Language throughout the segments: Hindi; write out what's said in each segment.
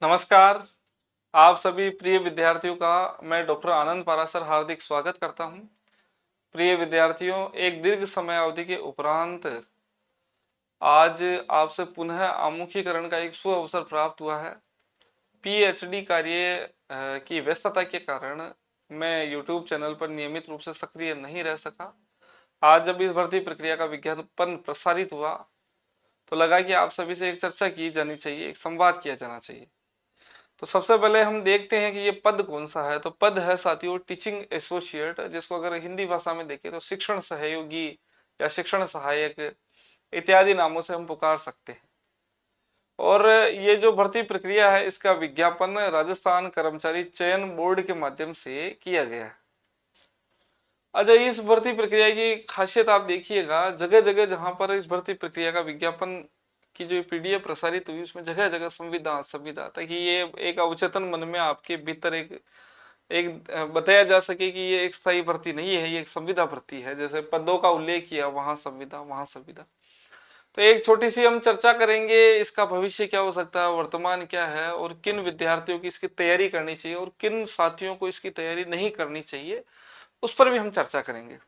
नमस्कार। आप सभी प्रिय विद्यार्थियों का मैं डॉक्टर आनंद पारासर हार्दिक स्वागत करता हूं। प्रिय विद्यार्थियों, एक दीर्घ समय अवधि के उपरांत आज आपसे पुनः आमुखीकरण का एक सुअवसर प्राप्त हुआ है। पीएचडी कार्य की व्यस्तता के कारण मैं यूट्यूब चैनल पर नियमित रूप से सक्रिय नहीं रह सका। आज जब इस भर्ती प्रक्रिया का विज्ञापन प्रसारित हुआ तो लगा कि आप सभी से एक चर्चा की जानी चाहिए, एक संवाद किया जाना चाहिए। तो सबसे पहले हम देखते हैं कि ये पद कौन सा है। तो पद है साथियों टीचिंग एसोसिएट, जिसको अगर हिंदी भाषा में देखें तो शिक्षण सहयोगी या शिक्षण सहायक इत्यादि नामों से हम पुकार सकते हैं। और ये जो भर्ती प्रक्रिया है इसका विज्ञापन राजस्थान कर्मचारी चयन बोर्ड के माध्यम से किया गया है। अच्छा, इस भर्ती प्रक्रिया की खासियत आप देखिएगा, जगह जगह जहां पर इस भर्ती प्रक्रिया का विज्ञापन की जो पीडीएफ प्रसारित हुई उसमें जगह जगह संविदा संविदा, ताकि ये एक अवचेतन मन में आपके भीतर एक बताया जा सके कि ये एक स्थायी भर्ती नहीं है, ये एक संविदा भर्ती है। जैसे पदों का उल्लेख किया, वहां संविदा वहां संविदा। तो एक छोटी सी हम चर्चा करेंगे, इसका भविष्य क्या हो सकता है, वर्तमान क्या है, और किन विद्यार्थियों की इसकी तैयारी करनी चाहिए और किन साथियों को इसकी तैयारी नहीं करनी चाहिए, उस पर भी हम चर्चा करेंगे।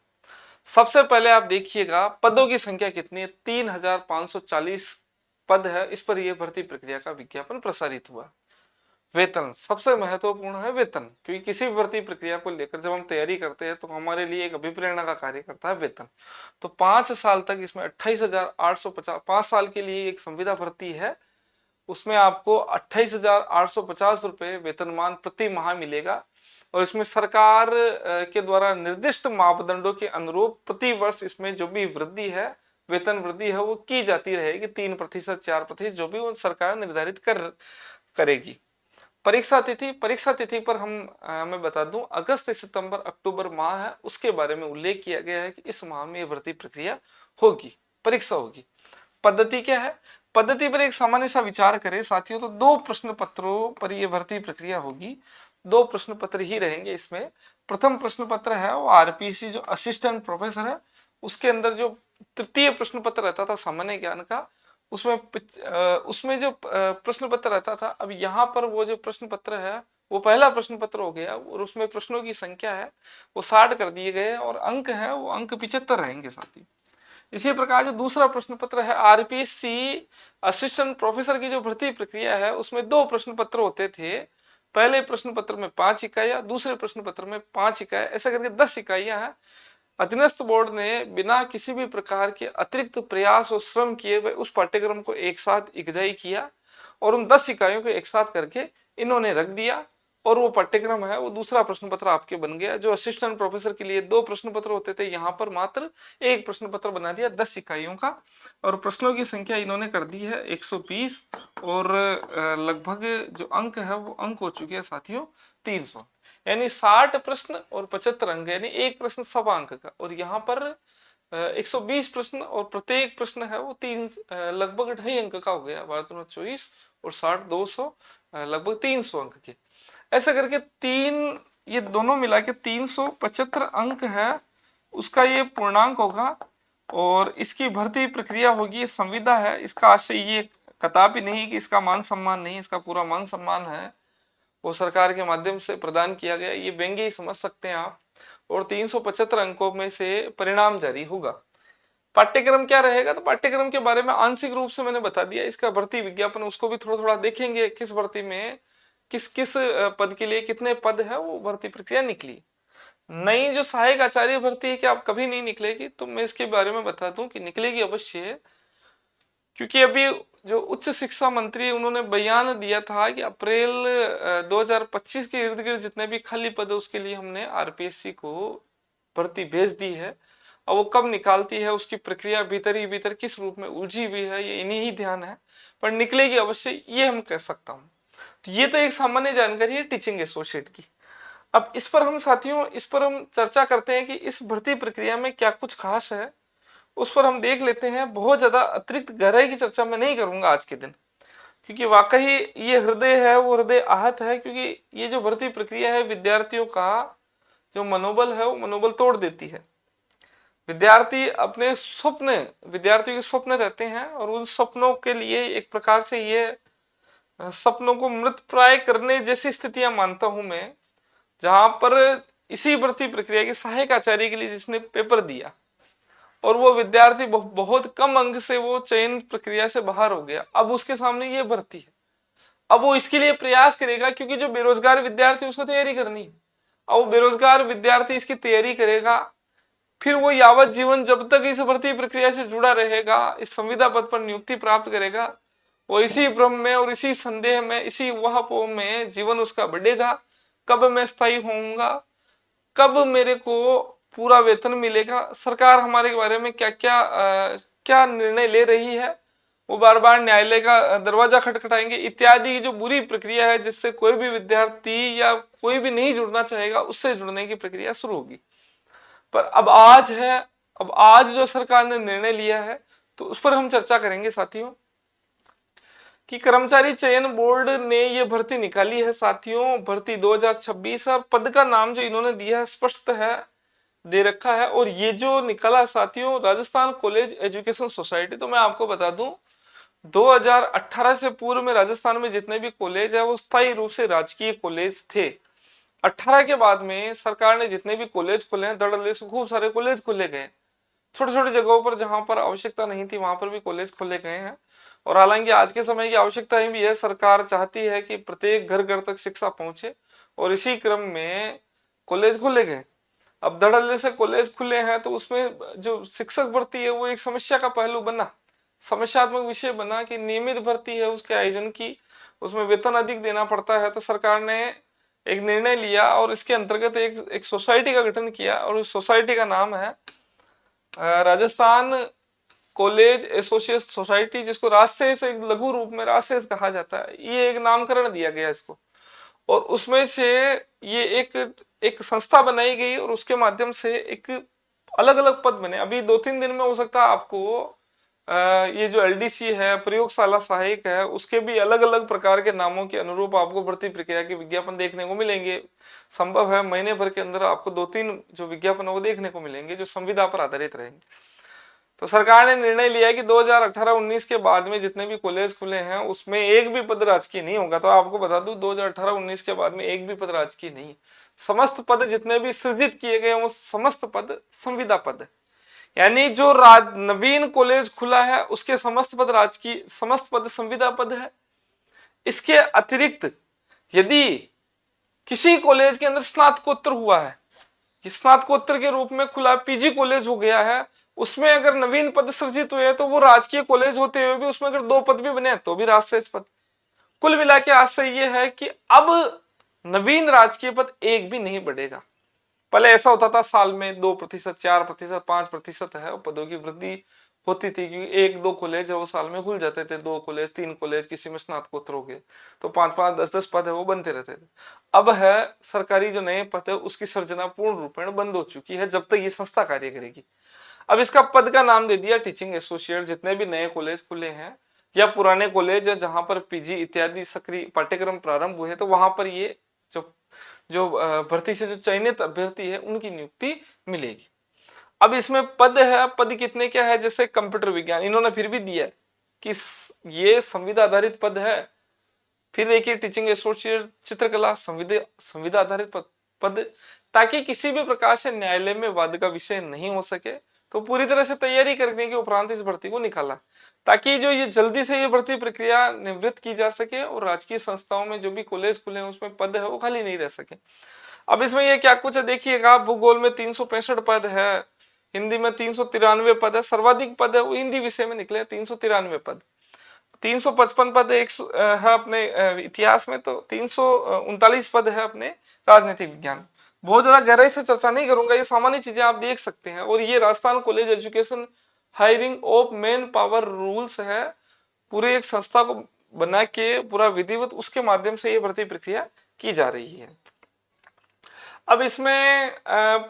सबसे पहले आप देखिएगा पदों की संख्या कितनी है। 3540 पद है, इस पर यह भर्ती प्रक्रिया का विज्ञापन प्रसारित हुआ। वेतन सबसे महत्वपूर्ण है, वेतन, क्योंकि किसी भी भर्ती प्रक्रिया को लेकर जब हम तैयारी करते हैं तो हमारे लिए एक अभिप्रेरणा का कार्य करता है वेतन। तो 5 साल तक इसमें 28,850, 5 साल के लिए एक संविदा भर्ती है, उसमें आपको 28,850 रुपये वेतनमान प्रति माह मिलेगा। और इसमें सरकार के द्वारा निर्दिष्ट मापदंडों के अनुरूप प्रति वर्ष इसमें जो भी वृद्धि है, वेतन वृद्धि है, वो की जाती रहेगी। 3%, 4%, जो भी वो सरकार निर्धारित करेगी। परीक्षा तिथि पर मैं बता दूं, अगस्त सितंबर अक्टूबर माह है, उसके बारे में उल्लेख किया गया है कि इस माह में यह भर्ती प्रक्रिया होगी, परीक्षा होगी। पद्धति क्या है, पद्धति पर एक सामान्य सा विचार करें साथियों, तो 2 प्रश्न पत्रों पर यह भर्ती प्रक्रिया होगी। 2 प्रश्न पत्र ही रहेंगे इसमें। प्रथम प्रश्न पत्र है वो आरपीसी जो असिस्टेंट प्रोफेसर है, उसके अंदर जो तृतीय प्रश्न पत्र रहता था सामान्य ज्ञान का, उसमें जो प्रश्न पत्र रहता था, अब यहाँ पर वो जो प्रश्न पत्र है वो पहला प्रश्न पत्र हो गया, और उसमें प्रश्नों की संख्या है वो 60 कर दिए गए, और अंक है वो अंक 75 रहेंगे साथी। इसी प्रकार जो दूसरा प्रश्न पत्र है आरपीसी असिस्टेंट प्रोफेसर की जो भर्ती प्रक्रिया है, उसमें 2 प्रश्न पत्र होते थे। पहले प्रश्न पत्र में 5 इकाइयां, दूसरे प्रश्न पत्र में 5 इकाइयां, ऐसा करके 10 इकाइयां हैं। अधीनस्थ बोर्ड ने बिना किसी भी प्रकार के अतिरिक्त प्रयास और श्रम किए हुए उस पाठ्यक्रम को एक साथ इकजाई किया, और उन 10 इकाइयों को एक साथ करके इन्होंने रख दिया, और वो पाठ्यक्रम है वो दूसरा प्रश्न पत्र आपके बन गया। जो असिस्टेंट प्रोफेसर के लिए 2 प्रश्न पत्र होते थे, यहाँ पर मात्र 1 प्रश्न पत्र बना दिया 10 इकाइयों का, और प्रश्नों की संख्या इन्होंने कर दी है 120, और लगभग जो अंक है वो अंक हो चुके हैं साथियों 300, यानी 60 प्रश्न और 75 अंक, यानी एक प्रश्न सवा अंक का। और यहाँ पर 120 प्रश्न और प्रत्येक प्रश्न है वो लगभग 2.5 अंक का हो गया, 1224 और 60, 200, लगभग 300 अंक के। ऐसा करके ये दोनों मिला के 375 अंक है, उसका ये पूर्णांक होगा, और इसकी भर्ती प्रक्रिया होगी। संविदा है, इसका आशय ये कदापि नहीं कि इसका मान सम्मान नहीं, इसका पूरा मान सम्मान है वो सरकार के माध्यम से प्रदान किया गया, ये व्यंग्य ही समझ सकते हैं आप। और 375 अंकों में से परिणाम जारी होगा। पाठ्यक्रम क्या रहेगा, तो पाठ्यक्रम के बारे में आंशिक रूप से मैंने बता दिया। इसका भर्ती विज्ञापन उसको भी थोड़ा थोड़ा देखेंगे, किस भर्ती में किस किस पद के लिए कितने पद है वो भर्ती प्रक्रिया निकली। नई जो सहायक आचार्य भर्ती है, कि आप कभी नहीं निकलेगी, तो मैं इसके बारे में बता दूं कि निकलेगी अवश्य, क्योंकि अभी जो उच्च शिक्षा मंत्री उन्होंने बयान दिया था कि अप्रैल 2025 के इर्द गिर्द जितने भी खाली पद है उसके लिए हमने आरपीएससी को भर्ती भेज दी है। अब वो कब निकालती है, उसकी प्रक्रिया भीतर ही भीतर किस रूप में उलझी हुई है, ये इन्हीं ही ध्यान है, पर निकलेगी अवश्य, ये हम कह सकता हूँ। तो ये तो एक सामान्य जानकारी है टीचिंग एसोसिएट की। अब इस पर हम साथियों, इस पर हम चर्चा करते हैं कि इस भर्ती प्रक्रिया में क्या कुछ खास है, उस पर हम देख लेते हैं। बहुत ज्यादा अतिरिक्त गहराई की चर्चा मैं नहीं करूंगा आज के दिन, क्योंकि वाकई ये हृदय है वो हृदय आहत है, क्योंकि ये जो भर्ती प्रक्रिया है विद्यार्थियों का जो मनोबल है वो मनोबल तोड़ देती है। विद्यार्थी अपने विद्यार्थियों के स्वप्न रहते हैं, और उन सपनों के लिए एक प्रकार से ये सपनों को मृत प्राय करने जैसी स्थितियां मानता हूं मैं, जहां पर इसी भर्ती प्रक्रिया के सहायक आचार्य के लिए जिसने पेपर दिया और वो विद्यार्थी बहुत कम अंक से वो चयन प्रक्रिया से बाहर हो गया, अब उसके सामने ये भर्ती है। अब वो इसके लिए प्रयास करेगा, क्योंकि जो बेरोजगार विद्यार्थी उसको तैयारी करनी है। अब वो बेरोजगार विद्यार्थी इसकी तैयारी करेगा, फिर वो यावत जीवन जब तक इस भर्ती प्रक्रिया से जुड़ा रहेगा, इस संविदा पद पर नियुक्ति प्राप्त करेगा, वो इसी भ्रम में और इसी संदेह में, इसी वहपों में जीवन उसका बढ़ेगा। कब मैं स्थायी होऊंगा, कब मेरे को पूरा वेतन मिलेगा, सरकार हमारे बारे में क्या क्या क्या निर्णय ले रही है, वो बार बार न्यायालय का दरवाजा खटखटाएंगे, इत्यादि जो बुरी प्रक्रिया है जिससे कोई भी विद्यार्थी या कोई भी नहीं जुड़ना चाहेगा, उससे जुड़ने की प्रक्रिया शुरू होगी। पर अब आज जो सरकार ने निर्णय लिया है, तो उस पर हम चर्चा करेंगे साथियों, कि कर्मचारी चयन बोर्ड ने ये भर्ती निकाली है साथियों, भर्ती 2026। और पद का नाम जो इन्होंने दिया है स्पष्ट है, दे रखा है। और ये जो निकला साथियों, राजस्थान कॉलेज एजुकेशन सोसाइटी। तो मैं आपको बता दूं, 2018 से पूर्व में राजस्थान में जितने भी कॉलेज है वो स्थायी रूप से राजकीय कॉलेज थे। 18 के बाद में सरकार ने जितने भी कॉलेज खोले हैं, धड़ल्ले से खूब सारे कॉलेज खोले गए, छोटे छोटे जगहों पर जहां पर आवश्यकता नहीं थी वहां पर भी कॉलेज खोले गए हैं। और हालांकि आज के समय की आवश्यकता भी है, सरकार चाहती है कि प्रत्येक घर घर तक शिक्षा पहुंचे, और इसी क्रम में कॉलेज खोले गए। अब धड़ल्ले से कॉलेज खुले हैं, तो उसमें जो शिक्षक भर्ती है वो एक समस्या का पहलू बना, समस्यात्मक विषय बना, कि नियमित भर्ती है उसके आयोजन की, उसमें वेतन अधिक देना पड़ता है। तो सरकार ने एक निर्णय लिया और इसके अंतर्गत एक सोसाइटी का गठन किया, और उस सोसाइटी का नाम है राजस्थान कॉलेज एसोसिएशन सोसाइटी, जिसको राजसेस एक लघु रूप में राजसेस कहा जाता है। ये एक नामकरण दिया गया इसको, और उसमें से ये एक संस्था बनाई गई, और उसके माध्यम से एक अलग अलग पद बने। अभी 2-3 दिन में हो सकता है आपको ये जो एलडीसी है, प्रयोगशाला सहायक है, उसके भी अलग अलग प्रकार के नामों के अनुरूप आपको भर्ती प्रक्रिया के विज्ञापन देखने को मिलेंगे। संभव है महीने भर के अंदर आपको 2-3 जो विज्ञापन वो देखने को मिलेंगे, जो संविदा पर आधारित रहेंगे। तो सरकार ने निर्णय लिया है कि 2018-19 के बाद में जितने भी कॉलेज खुले हैं उसमें एक भी पद राजकीय नहीं होगा। तो आपको बता दूं, 2018-19 के बाद में एक भी पद राजकीय नहीं, समस्त पद जितने भी सृजित किए गए वो समस्त पद संविदा पद है। यानी जो नवीन कॉलेज खुला है उसके समस्त पद राजकीय, समस्त पद संविदा पद है। इसके अतिरिक्त यदि किसी कॉलेज के अंदर स्नातकोत्तर हुआ है, स्नातकोत्तर के रूप में खुला पीजी कॉलेज हो गया है, उसमें अगर नवीन पद सृजित हुए तो वो राजकीय कॉलेज होते हुए भी उसमें अगर 2 पद भी बने तो भी राजशेष पद। कुल मिला के आशय ये है कि अब नवीन राजकीय पद एक भी नहीं बढ़ेगा। पहले ऐसा होता था, साल में 2%, 4%, 5% है पदों की वृद्धि होती थी, क्योंकि 1-2 कॉलेज है वो साल में खुल जाते थे, 2 कॉलेज 3 कॉलेज, किसी में स्नातकोत्तर हो गए तो 5-5, 10-10 पद है वो बनते रहते थे। अब है सरकारी जो नए पद है उसकी सर्जना पूर्ण रूपेण बंद हो चुकी है जब तक ये संस्था कार्य करेगी। अब इसका पद का नाम दे दिया टीचिंग एसोसिएट। जितने भी नए कॉलेज खुले हैं या पुराने कॉलेज है जहां पर पीजी इत्यादि सक्रिय पाठ्यक्रम प्रारंभ हुए, तो वहां पर ये जो जो भर्ती से जो चयनित अभ्यर्थी है उनकी नियुक्ति मिलेगी। अब इसमें पद है, पद कितने क्या है, जैसे कंप्यूटर विज्ञान इन्होंने फिर भी दिया कि ये संविदा आधारित पद है। फिर देखिए टीचिंग एसोसिएट चित्रकला संविदा आधारित पद, ताकि किसी भी प्रकार से न्यायालय में वाद का विषय नहीं हो सके। तो पूरी तरह से तैयारी करने के उपरांत इस भर्ती को निकाला, ताकि जो ये जल्दी से ये भर्ती प्रक्रिया निवृत्त की जा सके और राजकीय संस्थाओं में जो भी कॉलेज खुले हैं उसमें पद है वो खाली नहीं रह सके। अब इसमें ये क्या कुछ है देखिएगा, भूगोल में 365 पद है, हिंदी में 393 पद है, सर्वाधिक पद है वो हिंदी विषय में निकले 393 पद। 355 पद एक है अपने इतिहास में, तो 339 पद है अपने राजनीतिक विज्ञान। बहुत ज्यादा गहराई से चर्चा नहीं करूंगा, ये सामान्य चीजें आप देख सकते हैं। और ये Rajasthan college education hiring of main power rules है, पूरे एक संस्था को बना के पूरा विधिवत उसके माध्यम से ये भर्ती प्रक्रिया की जा रही है। अब इसमें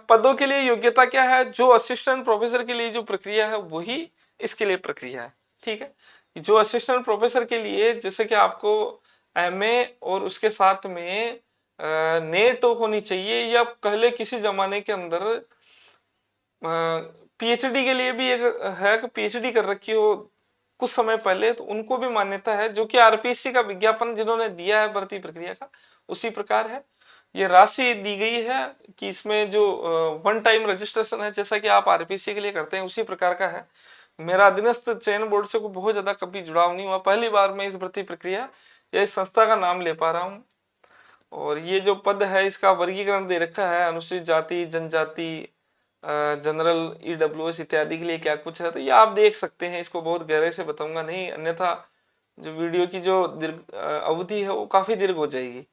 पदों के लिए योग्यता क्या है, जो असिस्टेंट प्रोफेसर के लिए जो प्रक्रिया है वही इसके लिए प्रक्रिया है। ठीक है, जो असिस्टेंट प्रोफेसर के लिए जैसे कि आपको एमए और उसके साथ में नेट होनी चाहिए, या पहले किसी जमाने के अंदर पीएचडी के लिए भी एक है कि पीएचडी कर रखी हो कुछ समय पहले, तो उनको भी मान्यता है, जो कि आरपीएससी का विज्ञापन जिन्होंने दिया है भर्ती प्रक्रिया का उसी प्रकार है। ये राशि दी गई है कि इसमें जो वन टाइम रजिस्ट्रेशन है, जैसा कि आप आरपीएससी के लिए करते हैं उसी प्रकार का है। मेरा अधीनस्थ चयन बोर्ड से को बहुत ज्यादा कभी जुड़ाव नहीं हुआ, पहली बार मैं इस भर्ती प्रक्रिया या इस संस्था का नाम ले पा रहा हूँ। और ये जो पद है इसका वर्गीकरण दे रखा है, अनुसूचित जाति, जनजाति, जनरल, ईडब्ल्यूएस इत्यादि के लिए क्या कुछ है, तो ये आप देख सकते हैं। इसको बहुत गहरे से बताऊंगा नहीं, अन्यथा जो वीडियो की जो दीर्घ अवधि है वो काफी दीर्घ हो जाएगी।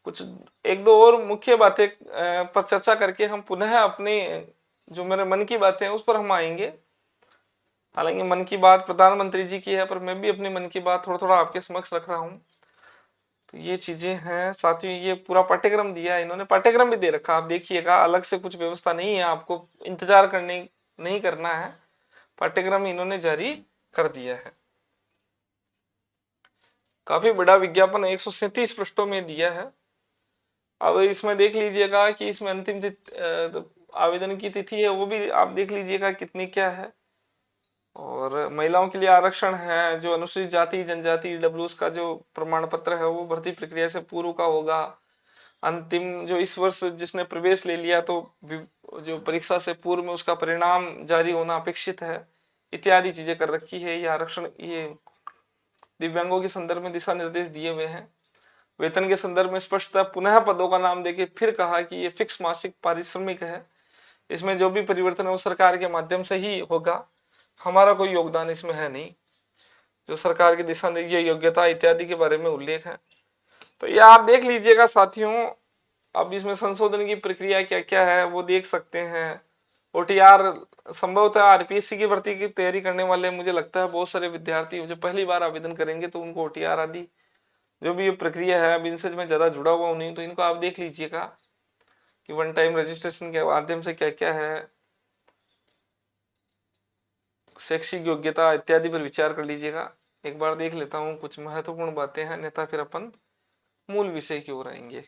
कुछ एक दो और मुख्य बातें पर चर्चा करके हम पुनः अपने जो मेरे मन की बातें हैं उस पर हम आएंगे। हालांकि मन की बात प्रधानमंत्री जी की है, पर मैं भी अपनी मन की बात थोड़ा थोड़ा आपके समक्ष रख रहा हूँ। तो ये चीजें हैं साथियों। ये पूरा पाठ्यक्रम दिया है इन्होंने, पाठ्यक्रम भी दे रखा, आप देखिएगा, अलग से कुछ व्यवस्था नहीं है, आपको इंतजार करने नहीं करना है, पाठ्यक्रम इन्होंने जारी कर दिया है। काफी बड़ा विज्ञापन 137 पृष्ठों में दिया है। अब इसमें देख लीजिएगा कि इसमें अंतिम आवेदन की तिथि है वो भी आप देख लीजिएगा कितनी क्या है। और महिलाओं के लिए आरक्षण है, जो अनुसूचित जाति, जनजाति, ईडब्ल्यूएस का जो प्रमाण पत्र है वो भर्ती प्रक्रिया से पूर्व का होगा। अंतिम जो इस वर्ष जिसने प्रवेश ले लिया तो जो परीक्षा से पूर्व में उसका परिणाम जारी होना अपेक्षित है, इत्यादि चीजें कर रखी है। ये आरक्षण, ये दिव्यांगों के संदर्भ में दिशा निर्देश दिए हुए हैं। वेतन के संदर्भ में स्पष्टता पुनः पदों का नाम देके फिर कहा कि ये फिक्स मासिक पारिश्रमिक है, इसमें जो भी परिवर्तन है वो सरकार के माध्यम से ही होगा, हमारा कोई योगदान इसमें है नहीं। जो सरकार की दिशा निर्देश, योग्यता इत्यादि के बारे में उल्लेख है। तो ये आप देख लीजिएगा साथियों। अब इसमें संशोधन की प्रक्रिया क्या क्या है वो देख सकते हैं। ओटीआर, संभवतः आरपीएससी की भर्ती की तैयारी करने वाले मुझे लगता है बहुत सारे विद्यार्थी जो पहली बार आवेदन करेंगे तो उनको ओटीआर आदि जो भी ये प्रक्रिया है, अब इनसे मैं ज्यादा जुड़ा हुआ हूं नहीं, तो इनको आप देख लीजिएगा कि वन टाइम रजिस्ट्रेशन के माध्यम से क्या क्या है, शैक्षिक योग्यता इत्यादि पर विचार कर लीजिएगा। एक बार देख लेता हूँ कुछ महत्वपूर्ण बातें हैं, अन्यथा फिर अपन मूल विषय की ओर आएंगे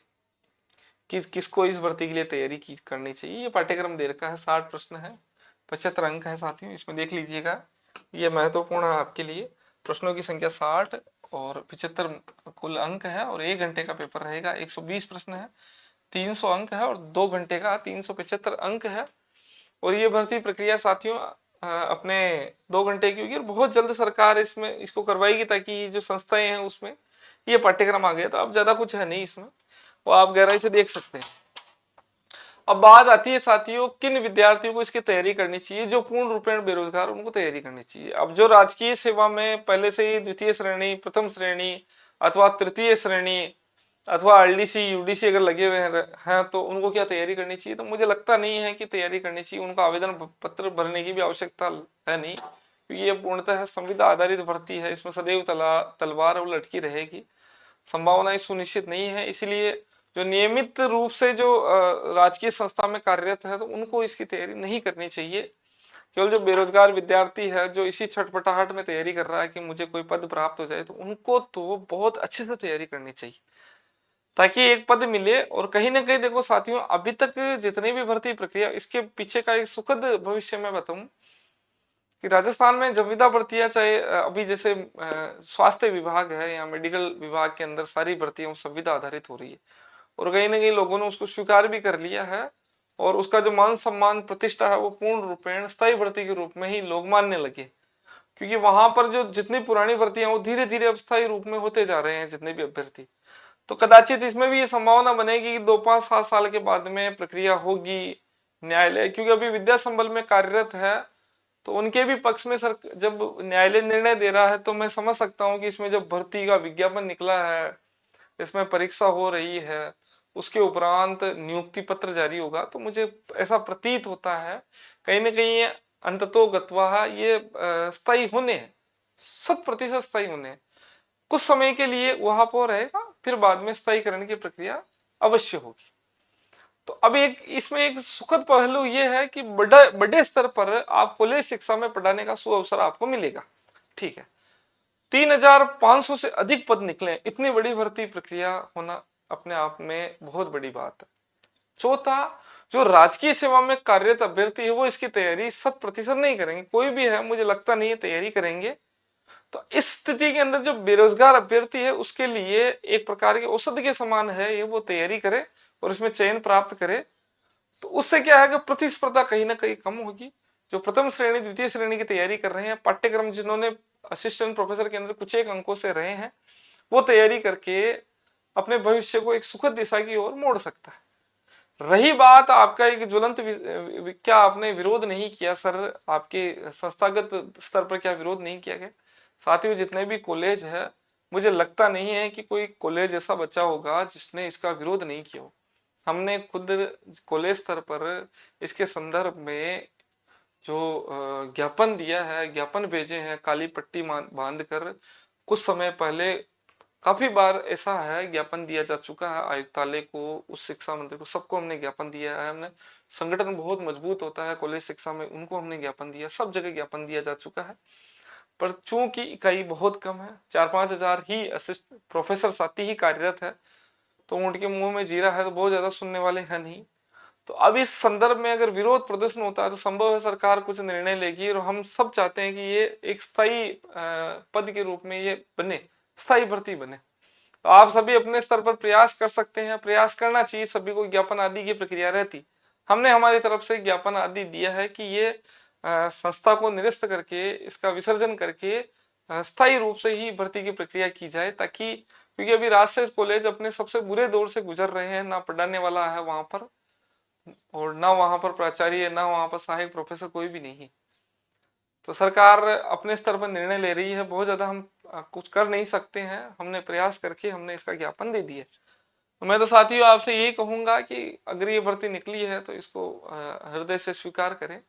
कि किसको इस भर्ती के लिए तैयारी की करनी चाहिए। ये पाठ्यक्रम दे रखा है, 60 प्रश्न है, 75 अंक है साथियों, इसमें देख लीजिएगा। ये महत्वपूर्ण है आपके लिए। प्रश्नों की संख्या 60 और 75 कुल अंक है, और 1 घंटे का पेपर रहेगा। 120 प्रश्न है, 300 अंक है, और 2 घंटे का 375 अंक है। और ये भर्ती प्रक्रिया साथियों अपने 2 घंटे की होगी, और बहुत जल्द सरकार इसमें इसको करवाएगी, ताकि जो संस्थाएं हैं उसमें ये पाठ्यक्रम आ गया। तो अब ज्यादा कुछ है नहीं इसमें, वो आप गहराई से देख सकते हैं। अब बात आती है साथियों, किन विद्यार्थियों को इसकी तैयारी करनी चाहिए। जो पूर्ण रूपेण बेरोजगार, उनको तैयारी करनी चाहिए। अब जो राजकीय सेवा में पहले से ही द्वितीय श्रेणी, प्रथम श्रेणी अथवा तृतीय श्रेणी अथवा आरडीसी, यूडीसी अगर लगे हुए हैं तो उनको क्या तैयारी करनी चाहिए, तो मुझे लगता नहीं है कि तैयारी करनी चाहिए। उनको आवेदन पत्र भरने की भी आवश्यकता है नहीं, क्योंकि ये पूर्णतः संविदा आधारित भर्ती है। इसमें सदैव तलवार और लटकी रहेगी, संभावनाएं सुनिश्चित नहीं है। इसलिए जो नियमित रूप से जो राजकीय संस्था में कार्यरत है तो उनको इसकी तैयारी नहीं करनी चाहिए। केवल जो बेरोजगार विद्यार्थी है, जो इसी छटपटाहट में तैयारी कर रहा है कि मुझे कोई पद प्राप्त हो जाए, तो उनको तो बहुत अच्छे से तैयारी करनी चाहिए, ताकि एक पद मिले। और कहीं ना कहीं देखो साथियों, अभी तक जितनी भी भर्ती प्रक्रिया, इसके पीछे का एक सुखद भविष्य मैं बताऊं कि राजस्थान में संविदा भर्तियां, चाहे अभी जैसे स्वास्थ्य विभाग है या मेडिकल विभाग के अंदर सारी भर्तियां संविदा आधारित हो रही है, और कहीं ना कहीं लोगों ने उसको स्वीकार भी कर लिया है। और उसका जो मान सम्मान प्रतिष्ठा है वो पूर्ण रूपेण स्थायी भर्ती के रूप में ही लोग मानने लगे, क्योंकि वहां पर जो जितनी पुरानी भर्तियां वो धीरे धीरे अब स्थायी रूप में होते जा रहे हैं जितने भी अभ्यर्थी। तो कदाचित इसमें भी ये संभावना बनेगी कि 2-5-7 साल के बाद में प्रक्रिया होगी न्यायालय, क्योंकि अभी विद्या संबल में कार्यरत है, तो उनके भी पक्ष में सर जब न्यायालय निर्णय दे रहा है तो मैं समझ सकता हूँ कि इसमें जब भर्ती का विज्ञापन निकला है, इसमें परीक्षा हो रही है, उसके उपरांत नियुक्ति पत्र जारी होगा, तो मुझे ऐसा प्रतीत होता है कहीं ना कहीं अंततो गत्वा ये स्थायी होने हैं, 100% स्थायी होने हैं। कुछ समय के लिए वहां पर रहेगा, फिर बाद में स्थायीकरण की प्रक्रिया अवश्य होगी। तो अब एक इसमें एक सुखद पहलू यह है कि बड़े स्तर पर आप कॉलेज शिक्षा में पढ़ाने का सुअवसर आपको मिलेगा। ठीक है, 3,500 से अधिक पद निकले, इतनी बड़ी भर्ती प्रक्रिया होना अपने आप में बहुत बड़ी बात है। चौथा, जो राजकीय सेवा में कार्यरत अभ्यर्थी है वो इसकी तैयारी 100% नहीं करेंगे। कोई भी है, मुझे लगता नहीं है तैयारी करेंगे, तो इस स्थिति के अंदर जो बेरोजगार अभ्यर्थी है उसके लिए एक प्रकार के औषधि के समान है ये, वो तैयारी करे और इसमें चयन प्राप्त करे। तो उससे क्या है कि प्रतिस्पर्धा कहीं ना कहीं कम होगी। जो प्रथम श्रेणी द्वितीय श्रेणी की तैयारी कर रहे हैं, पाठ्यक्रम जिन्होंने असिस्टेंट प्रोफेसर के अंदर कुछ एक अंकों से रहे हैं, वो तैयारी करके अपने भविष्य को एक सुखद दिशा की ओर मोड़ सकता है। रही बात आपका एक ज्वलंत क्या आपने विरोध नहीं किया सर, आपके संस्थागत स्तर पर क्या विरोध नहीं किया गया? साथियों, जितने भी कॉलेज है, मुझे लगता नहीं है कि कोई कॉलेज ऐसा बचा होगा जिसने इसका विरोध नहीं किया हो। हमने खुद कॉलेज स्तर पर इसके संदर्भ में जो ज्ञापन दिया है, ज्ञापन भेजे हैं काली पट्टी बांध कर। कुछ समय पहले काफी बार ऐसा है ज्ञापन दिया जा चुका है आयुक्तालय को, उस शिक्षा मंत्री को, सबको हमने ज्ञापन दिया है। हमने संगठन बहुत मजबूत होता है कॉलेज शिक्षा में, उनको हमने ज्ञापन दिया, सब जगह ज्ञापन दिया जा चुका है। पर चूंकि इकाई बहुत कम है, 4-5 हजार ही असिस्ट प्रोफेसर साथी ही कार्यरत है, तो ऊँट के मुंह में जीरा है, तो बहुत ज्यादा सुनने वाले हैं नहीं। तो अब इस संदर्भ में अगर विरोध प्रदर्शन होता है तो संभव है सरकार कुछ निर्णय लेगी, और हम सब चाहते हैं कि ये एक स्थायी पद के रूप में ये बने, स्थायी भर्ती बने। तो आप सभी अपने स्तर पर प्रयास कर सकते हैं, प्रयास करना चाहिए सभी को। ज्ञापन आदि की प्रक्रिया रहती, हमने हमारी तरफ से ज्ञापन आदि दिया है कि ये संस्था को निरस्त करके, इसका विसर्जन करके स्थायी रूप से ही भर्ती की प्रक्रिया की जाए, ताकि, क्योंकि अभी राजशेष कॉलेज अपने सबसे बुरे दौर से गुजर रहे हैं, ना पढ़ाने वाला है वहां पर, और ना वहां पर प्राचार्य, ना वहां पर सहायक प्रोफेसर, कोई भी नहीं है। तो सरकार अपने स्तर पर निर्णय ले रही है, बहुत ज्यादा हम कुछ कर नहीं सकते हैं, हमने प्रयास करके हमने इसका ज्ञापन दे दिया। तो मैं तो साथियों आपसे यही कहूंगा कि अगर ये भर्ती निकली है तो इसको हृदय से स्वीकार करें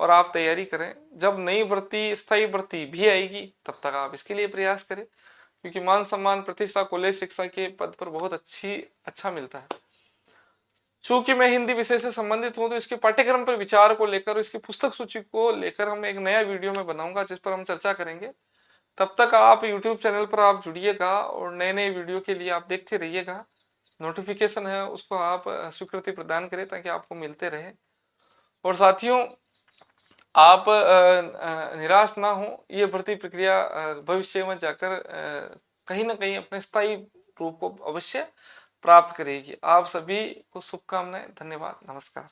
और आप तैयारी करें। जब नई भर्ती, स्थायी भर्ती भी आएगी, तब तक आप इसके लिए प्रयास करें, क्योंकि मान सम्मान प्रतिष्ठा कॉलेज शिक्षा के पद पर बहुत अच्छा मिलता है। चूंकि मैं हिंदी विषय से संबंधित हूं, तो इसके पाठ्यक्रम पर विचार को लेकर, इसकी पुस्तक सूची को लेकर हम एक नया वीडियो में बनाऊंगा जिस पर हम चर्चा करेंगे। तब तक आप YouTube चैनल पर आप जुड़िएगा और नए नए वीडियो के लिए आप देखते रहिएगा। नोटिफिकेशन है उसको आप स्वीकृति प्रदान करें ताकि आपको मिलते रहे। और साथियों, आप निराश ना हो, ये भर्ती प्रक्रिया भविष्य में जाकर कहीं ना कहीं अपने स्थायी रूप को अवश्य प्राप्त करेगी। आप सभी को शुभकामनाएं। धन्यवाद। नमस्कार।